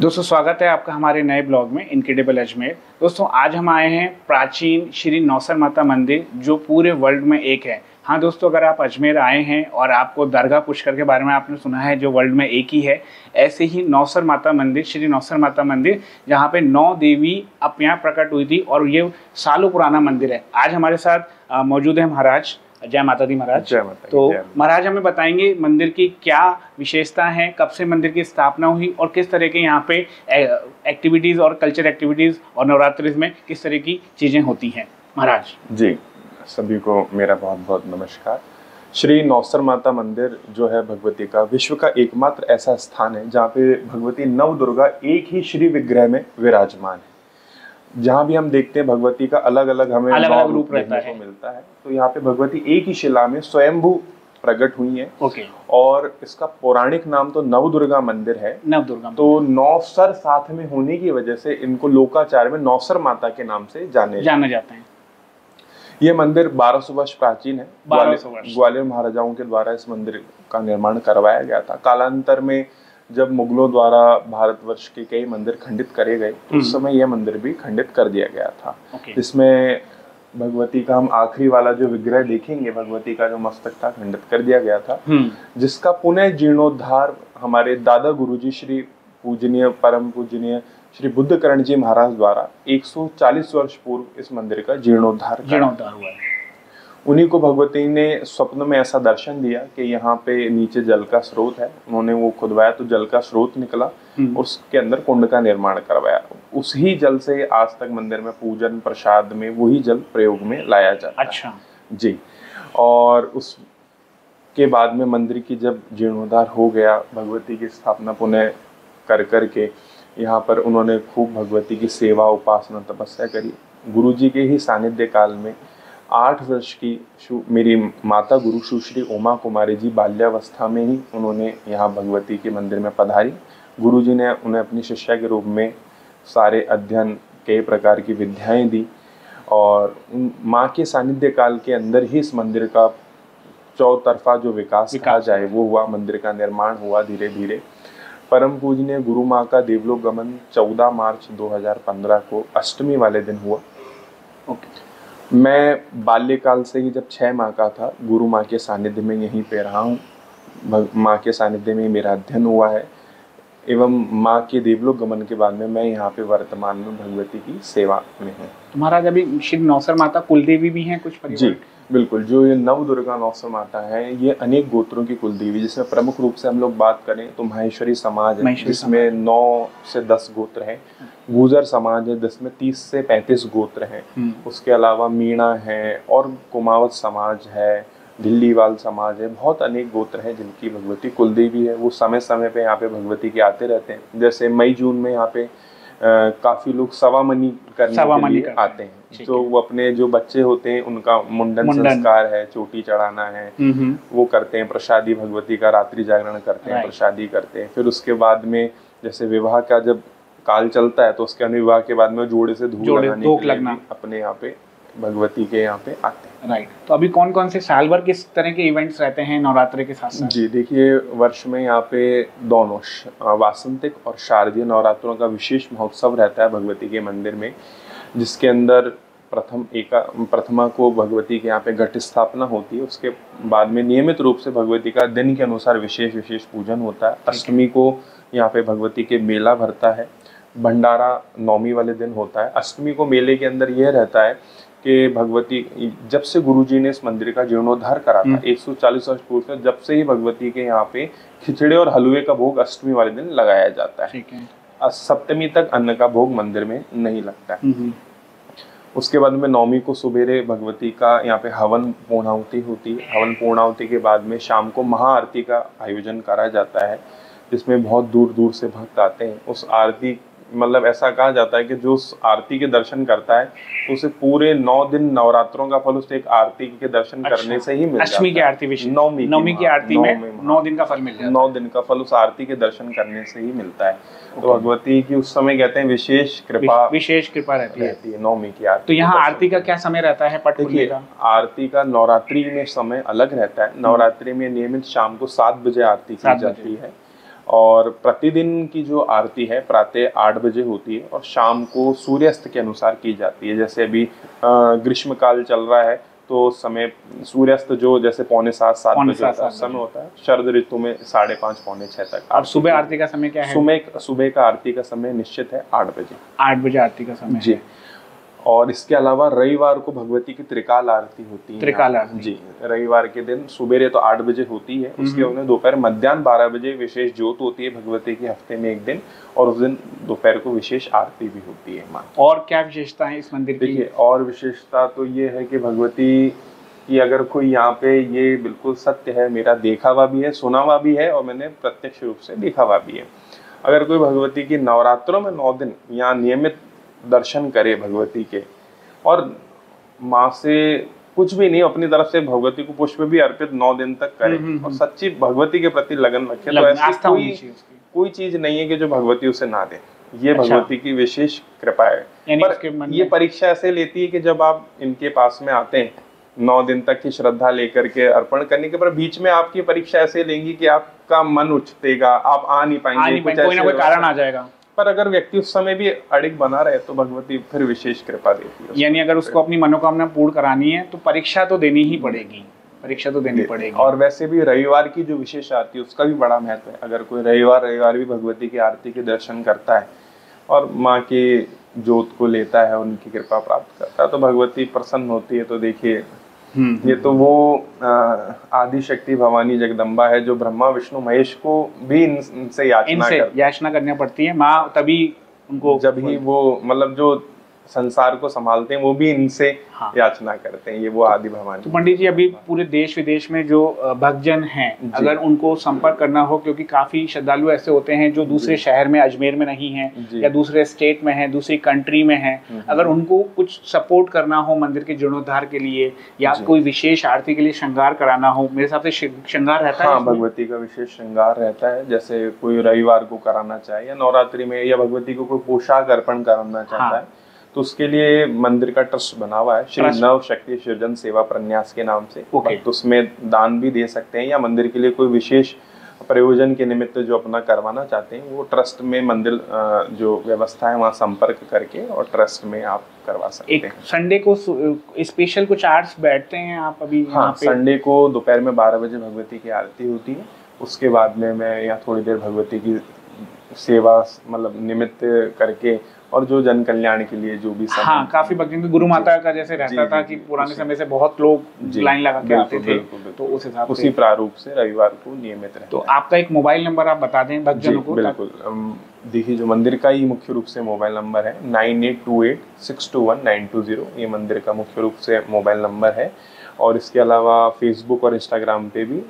दोस्तों स्वागत है आपका हमारे नए ब्लॉग में इनक्रेडिबल अजमेर। दोस्तों आज हम आए हैं प्राचीन श्री नौसर माता मंदिर जो पूरे वर्ल्ड में एक है। हाँ दोस्तों, अगर आप अजमेर आए हैं और आपको दरगाह पुष्कर के बारे में आपने सुना है जो वर्ल्ड में एक ही है, ऐसे ही नौसर माता मंदिर, श्री नौसर माता मंदिर, जहाँ पे 9 देवी अपने यहाँ प्रकट हुई थी और ये सालों पुराना मंदिर है। आज हमारे साथ मौजूद है महाराज। जय माता दी महाराज। जय माता दी। तो महाराज हमें बताएंगे मंदिर की क्या विशेषता है, कब से मंदिर की स्थापना हुई और किस तरह के यहाँ पे एक्टिविटीज़ और कल्चर एक्टिविटीज़ और नवरात्रि में किस तरह की चीज़ें होती हैं महाराज। जी, सभी को मेरा बहुत बहुत नमस्कार। श्री नौसर माता मंदिर जो है भगवती का विश्व का एकमात्र ऐसा स्थान है जहाँ पे भगवती नव दुर्गा एक ही श्री विग्रह में विराजमान है। जहाँ भी हम देखते हैं भगवती का अलग अलग हमें अलग अलग रूप रहता है, मिलता है। तो यहाँ पे भगवती एक ही शिला में स्वयंभू प्रकट हुई है। ओके। और इसका पौराणिक नाम तो नवदुर्गा मंदिर है। नवदुर्गा। तो नौसर साथ में होने की वजह से इनको लोकाचार में नौसर माता के नाम से जाना जाते हैं। ये मंदिर 1200 वर्ष प्राचीन है। 1200 वर्ष ग्वालियर महाराजाओं के द्वारा इस मंदिर का निर्माण करवाया गया था। कालांतर में जब मुगलों द्वारा भारतवर्ष के कई मंदिर खंडित करे गए तो उस समय यह मंदिर भी खंडित कर दिया गया था। जिसमें भगवती का हम आखिरी वाला जो विग्रह देखेंगे, भगवती का जो मस्तक था खंडित कर दिया गया था, जिसका पुनः जीर्णोद्धार हमारे दादा गुरुजी श्री पूजनीय परम पूजनीय श्री बुद्धकरण जी महाराज द्वारा 140 वर्ष पूर्व इस मंदिर का जीर्णोद्धार हुआ है। उन्हीं को भगवती ने स्वप्न में ऐसा दर्शन दिया कि यहाँ पे नीचे जल का स्रोत है। उन्होंने वो खुदवाया तो जल का स्रोत निकला, उसके अंदर कुंड का निर्माण करवाया। उसी जल से आज तक मंदिर में पूजन प्रसाद में वही जल प्रयोग में लाया जाता है। अच्छा जी। और उसके बाद में मंदिर की जब जीर्णोद्धार हो गया, भगवती की स्थापना पुनः कर के यहाँ पर उन्होंने खूब भगवती की सेवा उपासना तपस्या करी। गुरु जी के ही सानिध्य काल में 8 वर्ष की मेरी माता गुरु सुश्री उमा कुमारी जी बाल्यावस्था में ही उन्होंने यहाँ भगवती के मंदिर में पधारी। गुरु जी ने उन्हें अपनी शिष्या के रूप में सारे अध्ययन कई प्रकार की विद्याएं दी और माँ के सानिध्य काल के अंदर ही इस मंदिर का चौतरफा जो विकास कहा जाए वो हुआ। मंदिर का निर्माण हुआ धीरे धीरे। परम पूजनीय गुरु माँ का देवलोक गमन 14 मार्च 2015 को अष्टमी वाले दिन हुआ। मैं बाल्यकाल से ही जब 6 माह का था गुरु माँ के सानिध्य में यहीं पे रहा हूँ। माँ के सानिध्य में मेरा अध्ययन हुआ है एवं माँ के देवलोक गमन के बाद में मैं यहाँ पे वर्तमान में भगवती की सेवा में हूँ। महाराज अभी श्री नौसर माता कुलदेवी भी हैं कुछ परिवार? जी बिल्कुल। जो ये नव दुर्गा नौसर माता है ये अनेक गोत्रों की कुलदेवी, जिसमें प्रमुख रूप से हम लोग बात करें तो माहेश्वरी समाज है जिसमें 9 से 10 गोत्र हैं। गुजर समाज है जिसमें 30 से 35 गोत्र हैं। उसके अलावा मीणा है और कुमावत समाज है, दिल्लीवाल समाज है। बहुत अनेक गोत्र हैं जिनकी भगवती कुलदेवी है। वो समय समय पे यहाँ पे भगवती के आते रहते हैं। जैसे मई जून में यहाँ पे काफी लोग सवामनी करने के लिए आते हैं। तो वो अपने जो बच्चे होते हैं उनका मुंडन संस्कार है, चोटी चढ़ाना है, वो करते हैं। प्रसादी भगवती का रात्रि जागरण करते हैं, प्रसादी करते हैं। फिर उसके बाद में जैसे विवाह का जब काल चलता है तो उसके विवाह के बाद में जोड़े से धूप लगाने के लिए अपने यहाँ पे भगवती के यहाँ पे आते हैं। राइट। तो अभी कौन कौन से साल भर किस तरह के इवेंट्स रहते हैं नवरात्रि के साथ साथ? जी देखिए, वर्ष में यहाँ पे दोनों वासंतिक और शारदीय नवरात्रों का विशेष महोत्सव रहता है भगवती के मंदिर में, जिसके अंदर प्रथमा को भगवती के यहाँ पे घट स्थापना होती है। उसके बाद में नियमित रूप से भगवती का दिन के अनुसार विशेष पूजन होता है। अष्टमी को यहाँ पे भगवती के मेला भरता है। भंडारा नौमी वाले दिन होता है। अष्टमी को मेले के अंदर यह रहता है कि भगवती जब से गुरुजी ने इस मंदिर का जीर्णोद्धार करा था 140 वर्ष पूर्व से, जब से ही भगवती के यहाँ पे खिचड़े और हलवे का भोग अष्टमी वाले दिन लगाया जाता है। सप्तमी तक अन्न का भोग मंदिर में नहीं लगता है। उसके बाद में नौमी को सुबेरे भगवती का यहाँ पे हवन पूर्णाहुति होती है। हवन पूर्णाहुति के बाद में शाम को महाआरती का आयोजन करा जाता है, जिसमें बहुत दूर दूर से भक्त आते हैं। उस आरती मतलब ऐसा कहा जाता है कि जो उस आरती के दर्शन करता है तो उसे पूरे 9 दिन नवरात्रों का फल उस एक आरती के दर्शन करने से ही मिल जाता है। अष्टमी की आरती नौमी की आरती में 9 दिन का फल मिल जाता है। 9 दिन का फल उस आरती के दर्शन करने से ही मिलता है। तो भगवती की उस समय कहते हैं विशेष कृपा रहती है नौमी की आरती। तो यहाँ आरती का क्या समय रहता है? देखिए, आरती का नवरात्रि में समय अलग रहता है। नवरात्रि में नियमित शाम को 7 बजे आरती की जाती है और प्रतिदिन की जो आरती है प्रातः 8 बजे होती है और शाम को सूर्यास्त के अनुसार की जाती है। जैसे अभी ग्रीष्म काल चल रहा है तो समय सूर्यास्त जो जैसे 6:45-7 बजे का समय होता है, शरद ऋतु में 5:30 6:45 तक। और सुबह आरती का समय क्या है? सुबह का आरती का समय निश्चित है 8 बजे। 8 बजे आरती का समय जी। और इसके अलावा रविवार को भगवती की त्रिकाल आरती होती है। त्रिकाल आरती जी, रविवार के दिन सुबेरे तो 8 बजे होती है, उसके बाद दोपहर मध्याह्न 12 बजे विशेष ज्योत होती है भगवती की, हफ्ते में एक दिन, और उस दिन दोपहर को विशेष आरती भी होती है माँ। और क्या विशेषता है इस मंदिर की? देखिए, और विशेषता तो ये है कि भगवती कि अगर कोई यहाँ पे, ये बिल्कुल सत्य है, मेरा देखा हुआ भी है, सुना हुआ भी है और मैंने प्रत्यक्ष रूप से देखा हुआ भी है। अगर कोई भगवती की नवरात्रों में 9 दिन यहाँ नियमित दर्शन करे भगवती के, और माँ से कुछ भी नहीं, अपनी तरफ से भगवती को पुष्प भी अर्पित 9 दिन तक करे और सच्ची भगवती के प्रति लगन रखे, तो ऐसी कोई चीज नहीं है कि जो भगवती उसे ना दे। ये भगवती की विशेष कृपा है। पर ये परीक्षा ऐसे लेती है कि जब आप इनके पास में आते हैं 9 दिन तक की श्रद्धा लेकर के अर्पण करने के, पर बीच में आपकी परीक्षा ऐसे लेंगी कि आपका मन उछतेगा, आप आ नहीं पाएंगे, कोई ना कोई कारण आ जाएगा। पर अगर व्यक्ति उस समय भी अड़िग बना रहे तो भगवती फिर विशेष कृपा देती है। यानी अगर उसको अपनी मनोकामना पूर्ण करानी है तो परीक्षा तो देनी ही पड़ेगी, परीक्षा तो देनी पड़ेगी। और वैसे भी रविवार की जो विशेष आरती है उसका भी बड़ा महत्व है। अगर कोई रविवार भी भगवती की आरती के दर्शन करता है और माँ की ज्योत को लेता है, उनकी कृपा प्राप्त करता है, तो भगवती प्रसन्न होती है। तो देखिए, ये तो वो आदि शक्ति भवानी जगदम्बा है जो ब्रह्मा विष्णु महेश को भी इनसे याचना करनी पड़ती है। माँ तभी उनको, जब ही वो मतलब जो संसार को संभालते हैं वो भी इनसे याचना करते हैं, ये वो आदि भवानी। तो पंडित जी, अभी पूरे देश विदेश में जो भक्तजन हैं, अगर उनको संपर्क करना हो, क्योंकि काफी श्रद्धालु ऐसे होते हैं जो दूसरे शहर में, अजमेर में नहीं हैं या दूसरे स्टेट में हैं, दूसरी कंट्री में हैं, अगर उनको कुछ सपोर्ट करना हो मंदिर के जीर्णोद्धार के लिए या कोई विशेष आरती के लिए श्रृंगार कराना हो, मेरे हिसाब से श्रृंगार रहता है। हाँ, भगवती का विशेष श्रृंगार रहता है। जैसे कोई रविवार को कराना चाहे या नवरात्रि में, या भगवती को कोई पोशाक अर्पण कराना चाहता है, तो उसके लिए मंदिर का ट्रस्ट बना हुआ है, श्री नव शक्ति सृजन सेवा प्रन्यास के नाम से। तो उसमें दान भी दे सकते हैं, या मंदिर के लिए कोई विशेष प्रयोजन के निमित्त जो अपना करवाना चाहते हैं, वो ट्रस्ट में मंदिर जो व्यवस्था है वहाँ संपर्क करके और ट्रस्ट में आप करवा सकते हैं। संडे को स्पेशल कुछ आवर्स बैठते हैं आप अभी? हाँ, संडे को दोपहर में 12 बजे भगवती की आरती होती है। उसके बाद में मैं यहाँ थोड़ी देर भगवती की सेवा मतलब निमित्त करके, और जो जन कल्याण के लिए जो भी सब। हाँ, काफी भक्तों की गुरु माता का जैसे रहता था कि पुराने समय से बहुत लोग लाइन लगा के आते थे, तो उस हिसाब से उसी प्रारूप से रविवार को नियमित रहता है। तो आपका एक मोबाइल नंबर आप बता दें भक्तजनों को। बिल्कुल, देखिए, जो मंदिर का ही मुख्य रूप से मोबाइल नंबर है 9828621920, ये मंदिर का मुख्य रूप से मोबाइल नंबर है। और इसके अलावा फेसबुक और इंस्टाग्राम पे भी,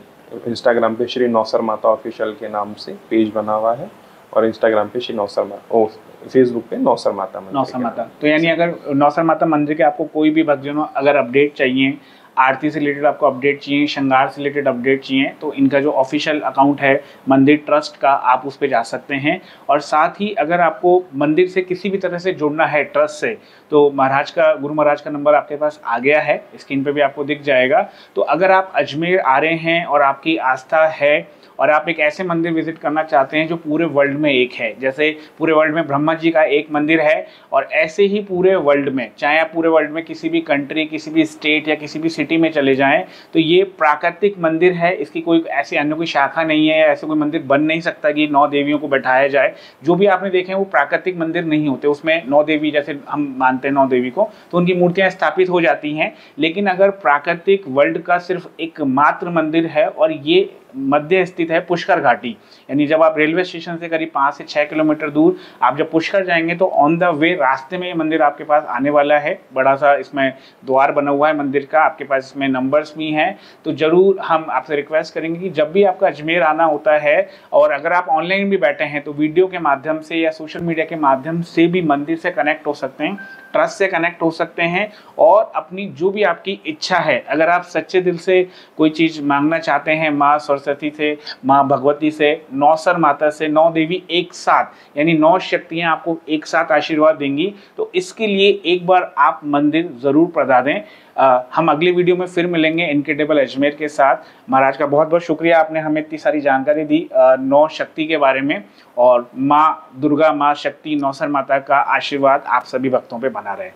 इंस्टाग्राम पे श्री नौसर माता ऑफिशियल के नाम से पेज बना हुआ है, और इंस्टाग्राम पे श्री नौसर माता, फेसबुक पे नौसर माता मंदिर। नौसर माता, तो यानी अगर नौसर माता मंदिर के आपको कोई भी भक्तजनों अगर अपडेट चाहिए, आरती से रिलेटेड आपको अपडेट चाहिए, श्रृंगार से रिलेटेड अपडेट चाहिए, तो इनका जो ऑफिशियल अकाउंट है मंदिर ट्रस्ट का, आप उस पर जा सकते हैं। और साथ ही अगर आपको मंदिर से किसी भी तरह से जुड़ना है ट्रस्ट से, तो गुरु महाराज का नंबर आपके पास आ गया है, स्क्रीन पे भी आपको दिख जाएगा। तो अगर आप अजमेर आ रहे हैं और आपकी आस्था है और आप एक ऐसे मंदिर विजिट करना चाहते हैं जो पूरे वर्ल्ड में एक है, जैसे पूरे वर्ल्ड में ब्रह्मा जी का एक मंदिर है, और ऐसे ही पूरे वर्ल्ड में, चाहे आप पूरे वर्ल्ड में किसी भी कंट्री, किसी भी स्टेट या किसी भी सिटी में चले जाएं, तो ये प्राकृतिक मंदिर है। इसकी कोई ऐसी अन्य कोई शाखा नहीं है, ऐसे कोई मंदिर बन नहीं सकता कि 9 देवियों को बैठाया जाए। जो भी आपने देखे हैं वो प्राकृतिक मंदिर नहीं होते, उसमें 9 देवी, जैसे हम मानते हैं 9 देवी को, तो उनकी मूर्तियाँ स्थापित हो जाती हैं। लेकिन अगर प्राकृतिक वर्ल्ड का सिर्फ एक मात्र मंदिर है, और ये मध्य स्थित है पुष्कर घाटी, यानी जब आप रेलवे स्टेशन से करीब 5 से 6 किलोमीटर दूर आप जब पुष्कर जाएंगे तो ऑन द वे रास्ते में ये मंदिर आपके पास आने वाला है। बड़ा सा इसमें द्वार बना हुआ है मंदिर का, आपके पास इसमें नंबर्स भी हैं। तो जरूर हम आपसे रिक्वेस्ट करेंगे कि जब भी आपका अजमेर आना होता है, और अगर आप ऑनलाइन भी बैठे हैं तो वीडियो के माध्यम से या सोशल मीडिया के माध्यम से भी मंदिर से कनेक्ट हो सकते हैं, ट्रस्ट से कनेक्ट हो सकते हैं, और अपनी जो भी आपकी इच्छा है, अगर आप सच्चे दिल से कोई चीज़ मांगना चाहते हैं माँ सरस्वती से, माँ भगवती से, नौसर माता से, 9 देवी एक साथ, यानी 9 शक्तियाँ आपको एक साथ आशीर्वाद देंगी, तो इसके लिए एक बार आप मंदिर ज़रूर पधारें। हम अगली वीडियो में फिर मिलेंगे इनक्रेडिबल अजमेर के साथ। महाराज का बहुत बहुत शुक्रिया, आपने हमें इतनी सारी जानकारी दी 9 शक्ति के बारे में, और माँ दुर्गा, माँ शक्ति, नौसर माता का आशीर्वाद आप सभी भक्तों पे बना रहे।